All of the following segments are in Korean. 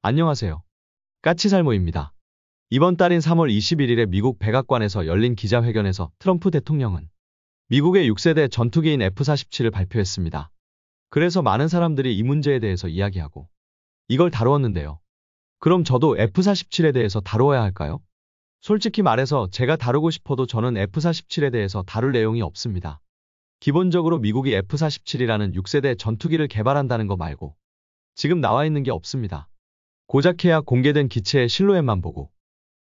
안녕하세요. 까치살모입니다. 이번 달인 3월 21일에 미국 백악관에서 열린 기자회견에서 트럼프 대통령은 미국의 6세대 전투기인 F-47을 발표했습니다. 그래서 많은 사람들이 이 문제에 대해서 이야기하고 이걸 다루었는데요. 그럼 저도 F-47에 대해서 다루어야 할까요? 솔직히 말해서 제가 다루고 싶어도 저는 F-47에 대해서 다룰 내용이 없습니다. 기본적으로 미국이 F-47이라는 6세대 전투기를 개발한다는 거 말고 지금 나와 있는 게 없습니다. 고작 해야 공개된 기체의 실루엣만 보고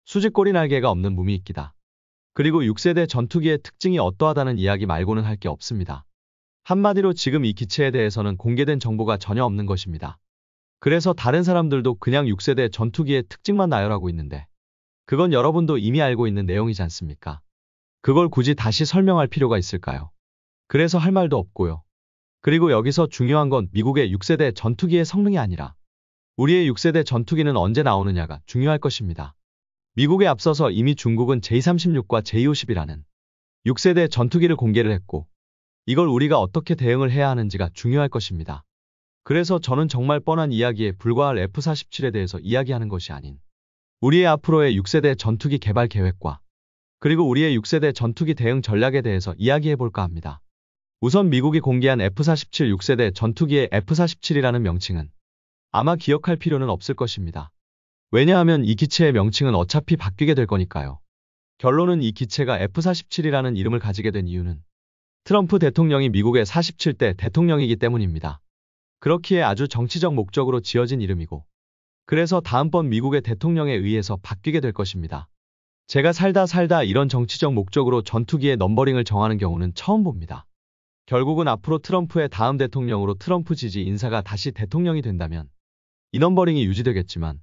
수직꼬리 날개가 없는 무미익기다. 그리고 6세대 전투기의 특징이 어떠하다는 이야기 말고는 할 게 없습니다. 한마디로 지금 이 기체에 대해서는 공개된 정보가 전혀 없는 것입니다. 그래서 다른 사람들도 그냥 6세대 전투기의 특징만 나열하고 있는데 그건 여러분도 이미 알고 있는 내용이지 않습니까? 그걸 굳이 다시 설명할 필요가 있을까요? 그래서 할 말도 없고요. 그리고 여기서 중요한 건 미국의 6세대 전투기의 성능이 아니라 우리의 6세대 전투기는 언제 나오느냐가 중요할 것입니다. 미국에 앞서서 이미 중국은 J-36과 J-50이라는 6세대 전투기를 공개를 했고 이걸 우리가 어떻게 대응을 해야 하는지가 중요할 것입니다. 그래서 저는 정말 뻔한 이야기에 불과할 F-47에 대해서 이야기하는 것이 아닌 우리의 앞으로의 6세대 전투기 개발 계획과 그리고 우리의 6세대 전투기 대응 전략에 대해서 이야기해 볼까 합니다. 우선 미국이 공개한 F-47 6세대 전투기의 F-47이라는 명칭은 아마 기억할 필요는 없을 것입니다. 왜냐하면 이 기체의 명칭은 어차피 바뀌게 될 거니까요. 결론은 이 기체가 F-47이라는 이름을 가지게 된 이유는 트럼프 대통령이 미국의 47대 대통령이기 때문입니다. 그렇기에 아주 정치적 목적으로 지어진 이름이고 그래서 다음번 미국의 대통령에 의해서 바뀌게 될 것입니다. 제가 살다 이런 정치적 목적으로 전투기의 넘버링을 정하는 경우는 처음 봅니다. 결국은 앞으로 트럼프의 다음 대통령으로 트럼프 지지 인사가 다시 대통령이 된다면 이 넘버링이 유지되겠지만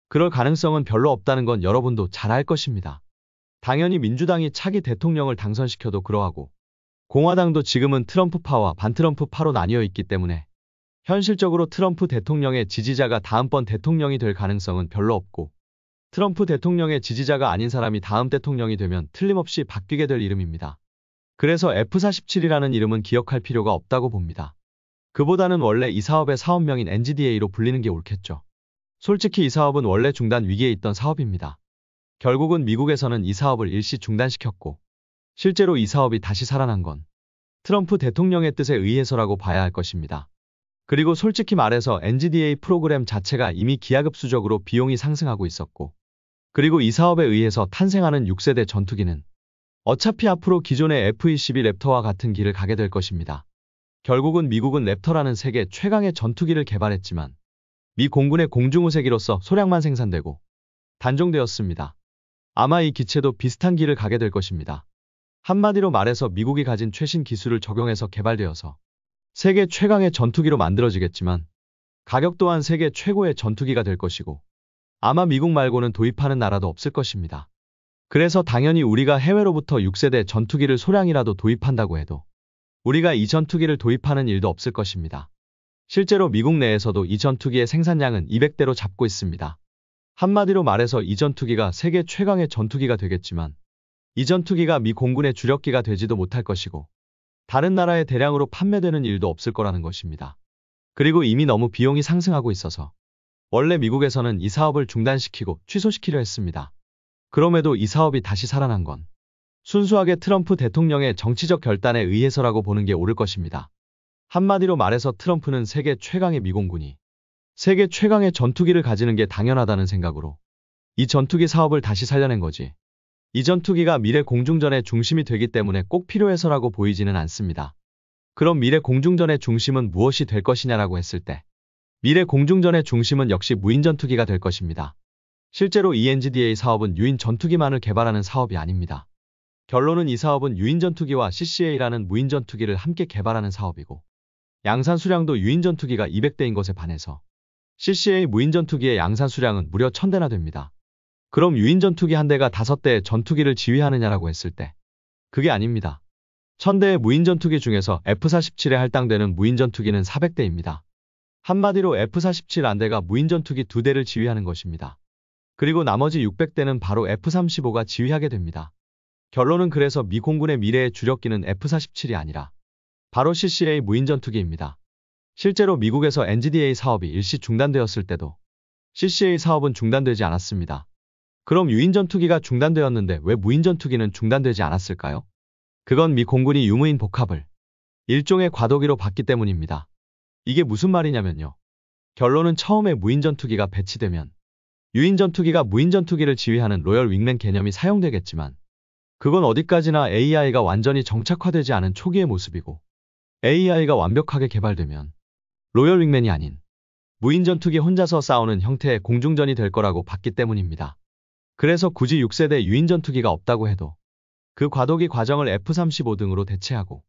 그럴 가능성은 별로 없다는 건 여러분도 잘 알 것입니다. 당연히 민주당이 차기 대통령을 당선시켜도 그러하고 공화당도 지금은 트럼프파와 반트럼프파로 나뉘어 있기 때문에 현실적으로 트럼프 대통령의 지지자가 다음번 대통령이 될 가능성은 별로 없고 트럼프 대통령의 지지자가 아닌 사람이 다음 대통령이 되면 틀림없이 바뀌게 될 이름입니다. 그래서 F-47이라는 이름은 기억할 필요가 없다고 봅니다. 그보다는 원래 이 사업의 사업명인 NGDA로 불리는 게 옳겠죠. 솔직히 이 사업은 원래 중단 위기에 있던 사업입니다. 결국은 미국에서는 이 사업을 일시 중단시켰고 실제로 이 사업이 다시 살아난 건 트럼프 대통령의 뜻에 의해서라고 봐야 할 것입니다. 그리고 솔직히 말해서 NGDA 프로그램 자체가 이미 기하급수적으로 비용이 상승하고 있었고 그리고 이 사업에 의해서 탄생하는 6세대 전투기는 어차피 앞으로 기존의 F-22 랩터와 같은 길을 가게 될 것입니다. 결국은 미국은 랩터라는 세계 최강의 전투기를 개발했지만 미 공군의 공중우세기로서 소량만 생산되고 단종되었습니다. 아마 이 기체도 비슷한 길을 가게 될 것입니다. 한마디로 말해서 미국이 가진 최신 기술을 적용해서 개발되어서 세계 최강의 전투기로 만들어지겠지만 가격 또한 세계 최고의 전투기가 될 것이고 아마 미국 말고는 도입하는 나라도 없을 것입니다. 그래서 당연히 우리가 해외로부터 6세대 전투기를 소량이라도 도입한다고 해도 우리가 이 전투기를 도입하는 일도 없을 것입니다. 실제로 미국 내에서도 이 전투기의 생산량은 200대로 잡고 있습니다. 한마디로 말해서 이 전투기가 세계 최강의 전투기가 되겠지만 이 전투기가 미 공군의 주력기가 되지도 못할 것이고 다른 나라에 대량으로 판매되는 일도 없을 거라는 것입니다. 그리고 이미 너무 비용이 상승하고 있어서 원래 미국에서는 이 사업을 중단시키고 취소시키려 했습니다. 그럼에도 이 사업이 다시 살아난 건 순수하게 트럼프 대통령의 정치적 결단에 의해서라고 보는 게 옳을 것입니다. 한마디로 말해서 트럼프는 세계 최강의 미공군이 세계 최강의 전투기를 가지는 게 당연하다는 생각으로 이 전투기 사업을 다시 살려낸 거지. 이 전투기가 미래 공중전의 중심이 되기 때문에 꼭 필요해서라고 보이지는 않습니다. 그럼 미래 공중전의 중심은 무엇이 될 것이냐라고 했을 때 미래 공중전의 중심은 역시 무인 전투기가 될 것입니다. 실제로 이 NGDA 사업은 유인 전투기만을 개발하는 사업이 아닙니다. 결론은 이 사업은 유인 전투기와 CCA라는 무인 전투기를 함께 개발하는 사업이고 양산 수량도 유인 전투기가 200대인 것에 반해서 CCA 무인 전투기의 양산 수량은 무려 1000대나 됩니다. 그럼 유인 전투기 한 대가 5대의 전투기를 지휘하느냐라고 했을 때 그게 아닙니다. 1000대의 무인 전투기 중에서 F-47에 할당되는 무인 전투기는 400대입니다. 한마디로 F-47 한 대가 무인 전투기 2대를 지휘하는 것입니다. 그리고 나머지 600대는 바로 F-35가 지휘하게 됩니다. 결론은 그래서 미 공군의 미래의 주력기는 F-47이 아니라 바로 CCA 무인 전투기입니다. 실제로 미국에서 NGDA 사업이 일시 중단되었을 때도 CCA 사업은 중단되지 않았습니다. 그럼 유인 전투기가 중단되었는데 왜 무인 전투기는 중단되지 않았을까요? 그건 미 공군이 유무인 복합을 일종의 과도기로 봤기 때문입니다. 이게 무슨 말이냐면요. 결론은 처음에 무인 전투기가 배치되면 유인 전투기가 무인 전투기를 지휘하는 로열 윙맨 개념이 사용되겠지만 그건 어디까지나 AI가 완전히 정착화되지 않은 초기의 모습이고 AI가 완벽하게 개발되면 로열 윙맨이 아닌 무인 전투기 혼자서 싸우는 형태의 공중전이 될 거라고 봤기 때문입니다. 그래서 굳이 6세대 유인 전투기가 없다고 해도 그 과도기 과정을 F-35 등으로 대체하고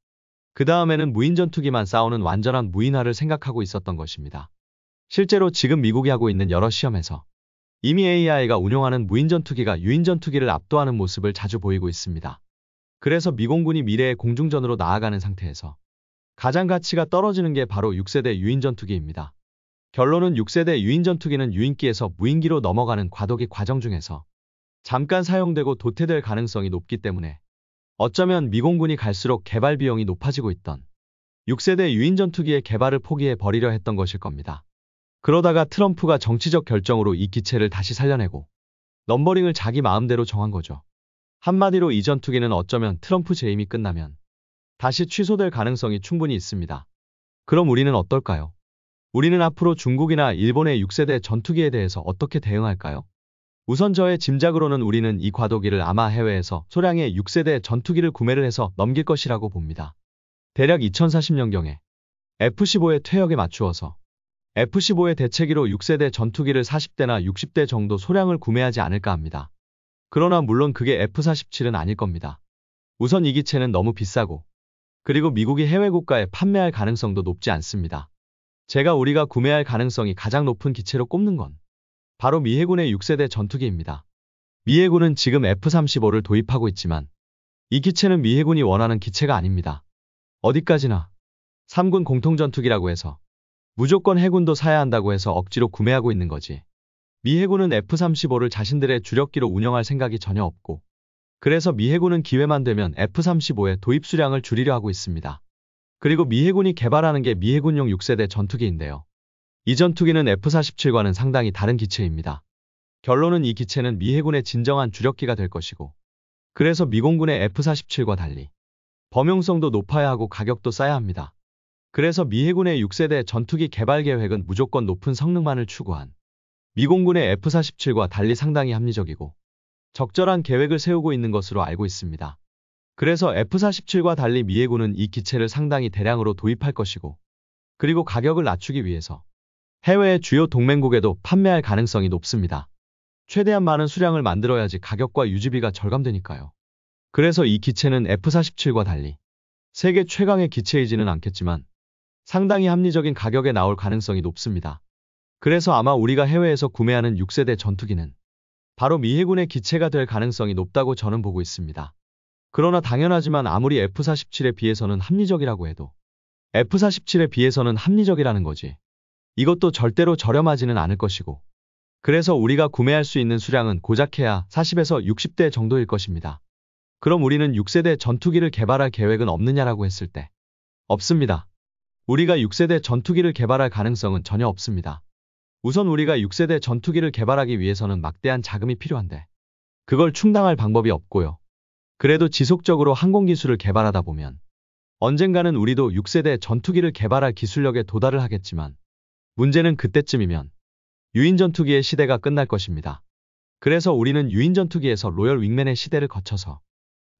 그 다음에는 무인 전투기만 싸우는 완전한 무인화를 생각하고 있었던 것입니다. 실제로 지금 미국이 하고 있는 여러 시험에서 이미 AI가 운용하는 무인 전투기가 유인 전투기를 압도하는 모습을 자주 보이고 있습니다. 그래서 미공군이 미래의 공중전으로 나아가는 상태에서 가장 가치가 떨어지는 게 바로 6세대 유인 전투기입니다. 결론은 6세대 유인 전투기는 유인기에서 무인기로 넘어가는 과도기 과정 중에서 잠깐 사용되고 도태될 가능성이 높기 때문에 어쩌면 미공군이 갈수록 개발 비용이 높아지고 있던 6세대 유인 전투기의 개발을 포기해 버리려 했던 것일 겁니다. 그러다가 트럼프가 정치적 결정으로 이 기체를 다시 살려내고 넘버링을 자기 마음대로 정한 거죠. 한마디로 이 전투기는 어쩌면 트럼프 재임이 끝나면 다시 취소될 가능성이 충분히 있습니다. 그럼 우리는 어떨까요? 우리는 앞으로 중국이나 일본의 6세대 전투기에 대해서 어떻게 대응할까요? 우선 저의 짐작으로는 우리는 이 과도기를 아마 해외에서 소량의 6세대 전투기를 구매를 해서 넘길 것이라고 봅니다. 대략 2040년경에 F-15의 퇴역에 맞추어서 F-15의 대체기로 6세대 전투기를 40대나 60대 정도 소량을 구매하지 않을까 합니다. 그러나 물론 그게 F-47은 아닐 겁니다. 우선 이 기체는 너무 비싸고 그리고 미국이 해외 국가에 판매할 가능성도 높지 않습니다. 우리가 구매할 가능성이 가장 높은 기체로 꼽는 건 바로 미 해군의 6세대 전투기입니다. 미 해군은 지금 F-35를 도입하고 있지만 이 기체는 미 해군이 원하는 기체가 아닙니다. 어디까지나 3군 공통전투기라고 해서 무조건 해군도 사야 한다고 해서 억지로 구매하고 있는 거지. 미 해군은 F-35를 자신들의 주력기로 운영할 생각이 전혀 없고 그래서 미 해군은 기회만 되면 F-35의 도입 수량을 줄이려 하고 있습니다. 그리고 미 해군이 개발하는 게 미 해군용 6세대 전투기인데요. 이 전투기는 F-47과는 상당히 다른 기체입니다. 결론은 이 기체는 미 해군의 진정한 주력기가 될 것이고 그래서 미공군의 F-47과 달리 범용성도 높아야 하고 가격도 싸야 합니다. 그래서 미 해군의 6세대 전투기 개발 계획은 무조건 높은 성능만을 추구한 미공군의 F-47과 달리 상당히 합리적이고 적절한 계획을 세우고 있는 것으로 알고 있습니다. 그래서 F-47과 달리 미 해군은 이 기체를 상당히 대량으로 도입할 것이고 그리고 가격을 낮추기 위해서 해외의 주요 동맹국에도 판매할 가능성이 높습니다. 최대한 많은 수량을 만들어야지 가격과 유지비가 절감되니까요. 그래서 이 기체는 F-47과 달리 세계 최강의 기체이지는 않겠지만 상당히 합리적인 가격에 나올 가능성이 높습니다. 그래서 아마 우리가 해외에서 구매하는 6세대 전투기는 바로 미 해군의 기체가 될 가능성이 높다고 저는 보고 있습니다. 그러나 당연하지만 아무리 F-47에 비해서는 합리적이라고 해도 F-47에 비해서는 합리적이라는 거지. 이것도 절대로 저렴하지는 않을 것이고 그래서 우리가 구매할 수 있는 수량은 고작해야 40에서 60대 정도일 것입니다. 그럼 우리는 6세대 전투기를 개발할 계획은 없느냐라고 했을 때 없습니다. 우리가 6세대 전투기를 개발할 가능성은 전혀 없습니다. 우선 우리가 6세대 전투기를 개발하기 위해서는 막대한 자금이 필요한데 그걸 충당할 방법이 없고요. 그래도 지속적으로 항공기술을 개발하다 보면 언젠가는 우리도 6세대 전투기를 개발할 기술력에 도달을 하겠지만 문제는 그때쯤이면 유인 전투기의 시대가 끝날 것입니다. 그래서 우리는 유인 전투기에서 로열 윙맨의 시대를 거쳐서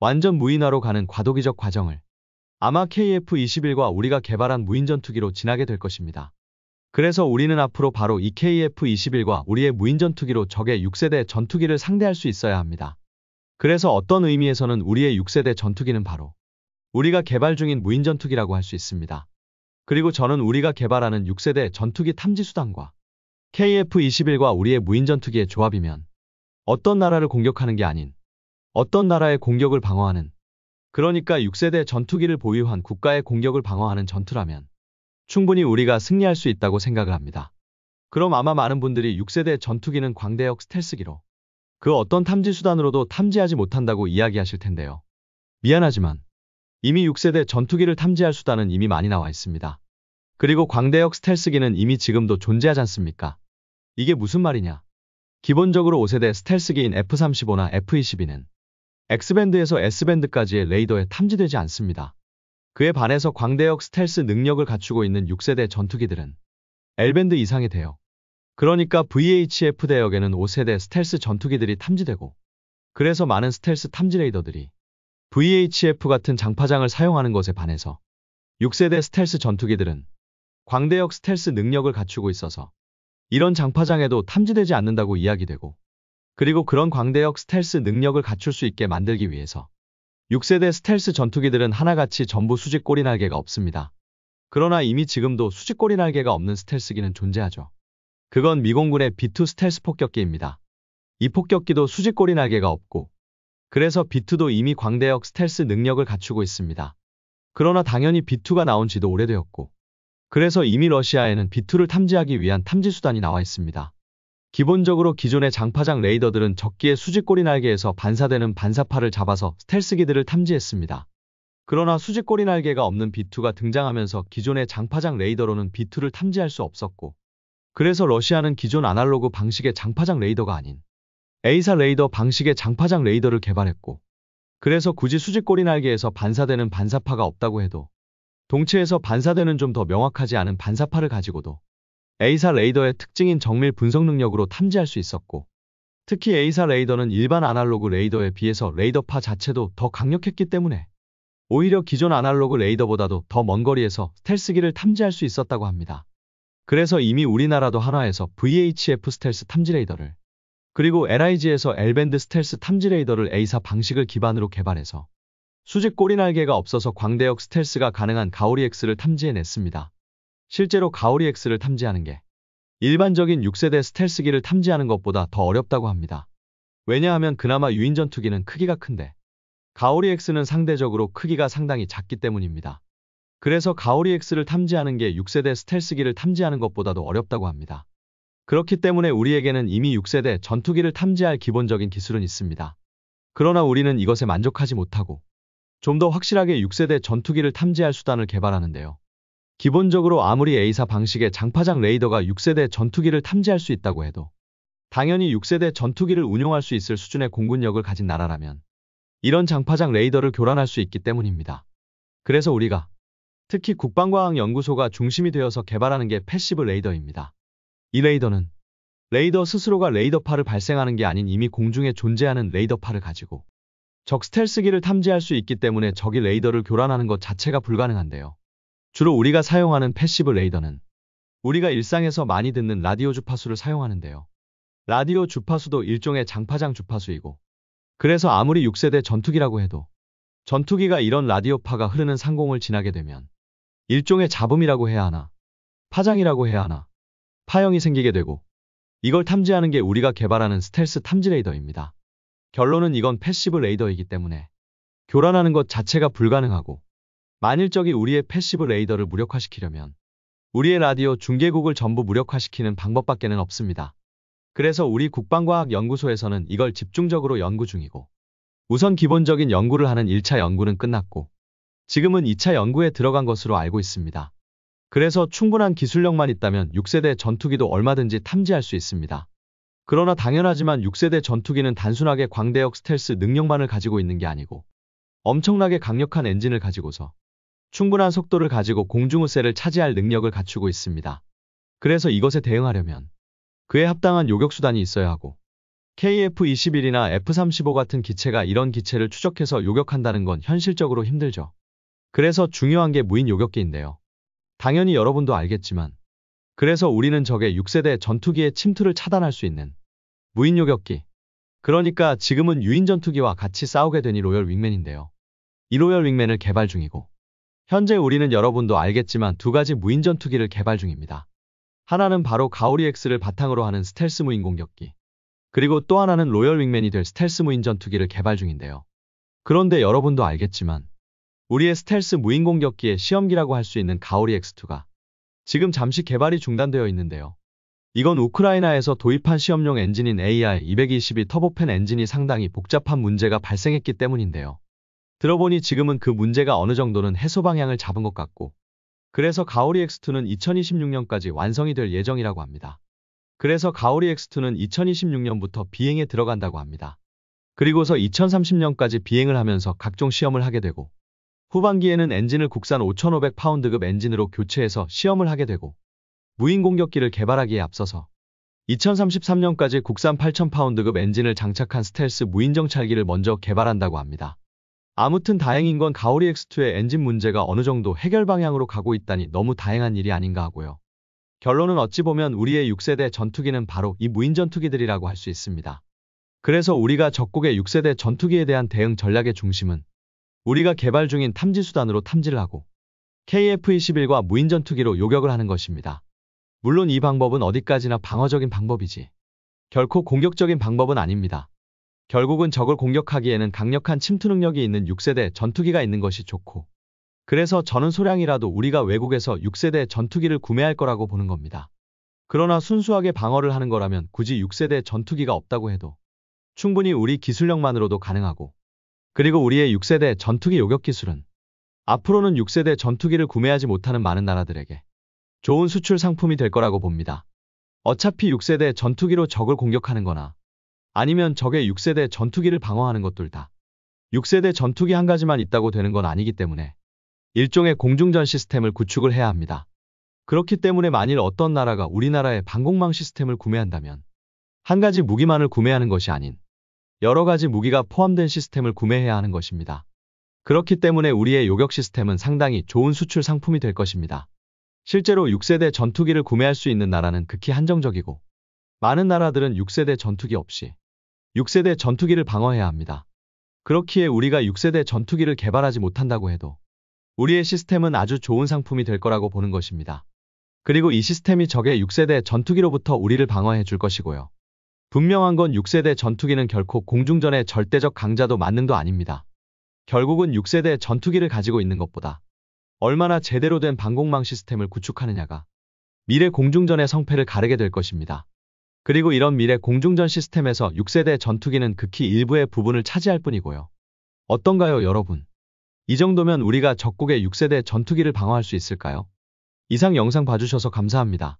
완전 무인화로 가는 과도기적 과정을 아마 KF-21과 우리가 개발한 무인 전투기로 지나게 될 것입니다. 그래서 우리는 앞으로 바로 이 KF-21과 우리의 무인 전투기로 적의 6세대 전투기를 상대할 수 있어야 합니다. 그래서 어떤 의미에서는 우리의 6세대 전투기는 바로 우리가 개발 중인 무인 전투기라고 할 수 있습니다. 그리고 저는 우리가 개발하는 6세대 전투기 탐지수단과 KF-21과 우리의 무인 전투기의 조합이면 어떤 나라를 공격하는 게 아닌 어떤 나라의 공격을 방어하는 그러니까 6세대 전투기를 보유한 국가의 공격을 방어하는 전투라면 충분히 우리가 승리할 수 있다고 생각을 합니다. 그럼 아마 많은 분들이 6세대 전투기는 광대역 스텔스기로 그 어떤 탐지수단으로도 탐지하지 못한다고 이야기하실 텐데요. 미안하지만 이미 6세대 전투기를 탐지할 수단은 이미 많이 나와 있습니다. 그리고 광대역 스텔스기는 이미 지금도 존재하지 않습니까? 이게 무슨 말이냐? 기본적으로 5세대 스텔스기인 F-35나 F-22는 X밴드에서 S밴드까지의 레이더에 탐지되지 않습니다. 그에 반해서 광대역 스텔스 능력을 갖추고 있는 6세대 전투기들은 L밴드 이상의 대역, 그러니까 VHF 대역에는 5세대 스텔스 전투기들이 탐지되고, 그래서 많은 스텔스 탐지 레이더들이 VHF 같은 장파장을 사용하는 것에 반해서 6세대 스텔스 전투기들은 광대역 스텔스 능력을 갖추고 있어서 이런 장파장에도 탐지되지 않는다고 이야기되고, 그리고 그런 광대역 스텔스 능력을 갖출 수 있게 만들기 위해서 6세대 스텔스 전투기들은 하나같이 전부 수직 꼬리 날개가 없습니다. 그러나 이미 지금도 수직 꼬리 날개가 없는 스텔스기는 존재하죠. 그건 미공군의 B2 스텔스 폭격기입니다. 이 폭격기도 수직 꼬리 날개가 없고, 그래서 B2도 이미 광대역 스텔스 능력을 갖추고 있습니다. 그러나 당연히 B2가 나온 지도 오래되었고, 그래서 이미 러시아에는 B2를 탐지하기 위한 탐지 수단이 나와 있습니다. 기본적으로 기존의 장파장 레이더들은 적기의 수직 꼬리 날개에서 반사되는 반사파를 잡아서 스텔스기들을 탐지했습니다. 그러나 수직 꼬리 날개가 없는 B2가 등장하면서 기존의 장파장 레이더로는 B2를 탐지할 수 없었고, 그래서 러시아는 기존 아날로그 방식의 장파장 레이더가 아닌 A사 레이더 방식의 장파장 레이더를 개발했고, 그래서 굳이 수직 꼬리 날개에서 반사되는 반사파가 없다고 해도 동체에서 반사되는 좀 더 명확하지 않은 반사파를 가지고도 A사 레이더의 특징인 정밀 분석 능력으로 탐지할 수 있었고, 특히 A사 레이더는 일반 아날로그 레이더에 비해서 레이더파 자체도 더 강력했기 때문에 오히려 기존 아날로그 레이더보다도 더 먼 거리에서 스텔스기를 탐지할 수 있었다고 합니다. 그래서 이미 우리나라도 한화에서 VHF 스텔스 탐지 레이더를, 그리고 LIG에서 L밴드 스텔스 탐지 레이더를 A사 방식을 기반으로 개발해서 수직 꼬리 날개가 없어서 광대역 스텔스가 가능한 가오리-X를 탐지해냈습니다. 실제로 가오리-X를 탐지하는 게 일반적인 6세대 스텔스기를 탐지하는 것보다 더 어렵다고 합니다. 왜냐하면 그나마 유인 전투기는 크기가 큰데 가오리-X는 상대적으로 크기가 상당히 작기 때문입니다. 그래서 가오리-X를 탐지하는 게 6세대 스텔스기를 탐지하는 것보다도 어렵다고 합니다. 그렇기 때문에 우리에게는 이미 6세대 전투기를 탐지할 기본적인 기술은 있습니다. 그러나 우리는 이것에 만족하지 못하고 좀 더 확실하게 6세대 전투기를 탐지할 수단을 개발하는데요. 기본적으로 아무리 A사 방식의 장파장 레이더가 6세대 전투기를 탐지할 수 있다고 해도 당연히 6세대 전투기를 운용할 수 있을 수준의 공군력을 가진 나라라면 이런 장파장 레이더를 교란할 수 있기 때문입니다. 그래서 우리가 특히 국방과학연구소가 중심이 되어서 개발하는 게 패시브 레이더입니다. 이 레이더는 레이더 스스로가 레이더파를 발생하는 게 아닌 이미 공중에 존재하는 레이더파를 가지고 적 스텔스기를 탐지할 수 있기 때문에 적이 레이더를 교란하는 것 자체가 불가능한데요. 주로 우리가 사용하는 패시브 레이더는 우리가 일상에서 많이 듣는 라디오 주파수를 사용하는데요. 라디오 주파수도 일종의 장파장 주파수이고, 그래서 아무리 6세대 전투기라고 해도 전투기가 이런 라디오파가 흐르는 상공을 지나게 되면 일종의 잡음이라고 해야 하나, 파장이라고 해야 하나, 파형이 생기게 되고, 이걸 탐지하는 게 우리가 개발하는 스텔스 탐지 레이더입니다. 결론은 이건 패시브 레이더이기 때문에 교란하는 것 자체가 불가능하고, 만일 적이 우리의 패시브 레이더를 무력화시키려면 우리의 라디오 중계국을 전부 무력화시키는 방법밖에는 없습니다. 그래서 우리 국방과학연구소에서는 이걸 집중적으로 연구 중이고, 우선 기본적인 연구를 하는 1차 연구는 끝났고 지금은 2차 연구에 들어간 것으로 알고 있습니다. 그래서 충분한 기술력만 있다면 6세대 전투기도 얼마든지 탐지할 수 있습니다. 그러나 당연하지만 6세대 전투기는 단순하게 광대역 스텔스 능력만을 가지고 있는 게 아니고 엄청나게 강력한 엔진을 가지고서 충분한 속도를 가지고 공중우세를 차지할 능력을 갖추고 있습니다. 그래서 이것에 대응하려면 그에 합당한 요격수단이 있어야 하고, KF-21이나 F-35 같은 기체가 이런 기체를 추적해서 요격한다는 건 현실적으로 힘들죠. 그래서 중요한 게 무인 요격기인데요. 당연히 여러분도 알겠지만, 그래서 우리는 적의 6세대 전투기의 침투를 차단할 수 있는 무인 요격기, 그러니까 지금은 유인 전투기와 같이 싸우게 되니 로열 윙맨인데요. 이 로열 윙맨을 개발 중이고, 현재 우리는 여러분도 알겠지만 두 가지 무인 전투기를 개발 중입니다. 하나는 바로 가오리-X를 바탕으로 하는 스텔스 무인 공격기, 그리고 또 하나는 로열 윙맨이 될 스텔스 무인 전투기를 개발 중인데요. 그런데 여러분도 알겠지만 우리의 스텔스 무인 공격기의 시험기라고 할 수 있는 가오리-X2가 지금 잠시 개발이 중단되어 있는데요. 이건 우크라이나에서 도입한 시험용 엔진인 AR-222 터보팬 엔진이 상당히 복잡한 문제가 발생했기 때문인데요. 들어보니 지금은 그 문제가 어느 정도는 해소 방향을 잡은 것 같고, 그래서 가오리-X2는 2026년까지 완성이 될 예정이라고 합니다. 그래서 가오리 X2는 2026년부터 비행에 들어간다고 합니다. 그리고서 2030년까지 비행을 하면서 각종 시험을 하게 되고 후반기에는 엔진을 국산 5,500파운드급 엔진으로 교체해서 시험을 하게 되고 무인 공격기를 개발하기에 앞서서 2033년까지 국산 8,000파운드급 엔진을 장착한 스텔스 무인 정찰기를 먼저 개발한다고 합니다. 아무튼 다행인 건 가오리 X2의 엔진 문제가 어느 정도 해결 방향으로 가고 있다니 너무 다행한 일이 아닌가 하고요. 결론은 어찌 보면 우리의 6세대 전투기는 바로 이 무인 전투기들이라고 할 수 있습니다. 그래서 우리가 적국의 6세대 전투기에 대한 대응 전략의 중심은 우리가 개발 중인 탐지수단으로 탐지를 하고 KF-21과 무인 전투기로 요격을 하는 것입니다. 물론 이 방법은 어디까지나 방어적인 방법이지 결코 공격적인 방법은 아닙니다. 결국은 적을 공격하기에는 강력한 침투 능력이 있는 6세대 전투기가 있는 것이 좋고 그래서 저는 소량이라도 우리가 외국에서 6세대 전투기를 구매할 거라고 보는 겁니다. 그러나 순수하게 방어를 하는 거라면 굳이 6세대 전투기가 없다고 해도 충분히 우리 기술력만으로도 가능하고 그리고 우리의 6세대 전투기 요격 기술은 앞으로는 6세대 전투기를 구매하지 못하는 많은 나라들에게 좋은 수출 상품이 될 거라고 봅니다. 어차피 6세대 전투기로 적을 공격하는 거나 아니면 적의 6세대 전투기를 방어하는 것들 다 6세대 전투기 한 가지만 있다고 되는 건 아니기 때문에 일종의 공중전 시스템을 구축을 해야 합니다. 그렇기 때문에 만일 어떤 나라가 우리나라의 방공망 시스템을 구매한다면 한 가지 무기만을 구매하는 것이 아닌 여러 가지 무기가 포함된 시스템을 구매해야 하는 것입니다. 그렇기 때문에 우리의 요격 시스템은 상당히 좋은 수출 상품이 될 것입니다. 실제로 6세대 전투기를 구매할 수 있는 나라는 극히 한정적이고 많은 나라들은 6세대 전투기 없이 6세대 전투기를 방어해야 합니다. 그렇기에 우리가 6세대 전투기를 개발하지 못한다고 해도 우리의 시스템은 아주 좋은 상품이 될 거라고 보는 것입니다. 그리고 이 시스템이 적의 6세대 전투기로부터 우리를 방어해 줄 것이고요. 분명한 건 6세대 전투기는 결코 공중전의 절대적 강자도 만능도 아닙니다. 결국은 6세대 전투기를 가지고 있는 것보다 얼마나 제대로 된 방공망 시스템을 구축하느냐가 미래 공중전의 성패를 가르게 될 것입니다. 그리고 이런 미래 공중전 시스템에서 6세대 전투기는 극히 일부의 부분을 차지할 뿐이고요. 어떤가요, 여러분? 이 정도면 우리가 적국의 6세대 전투기를 방어할 수 있을까요? 이상 영상 봐주셔서 감사합니다.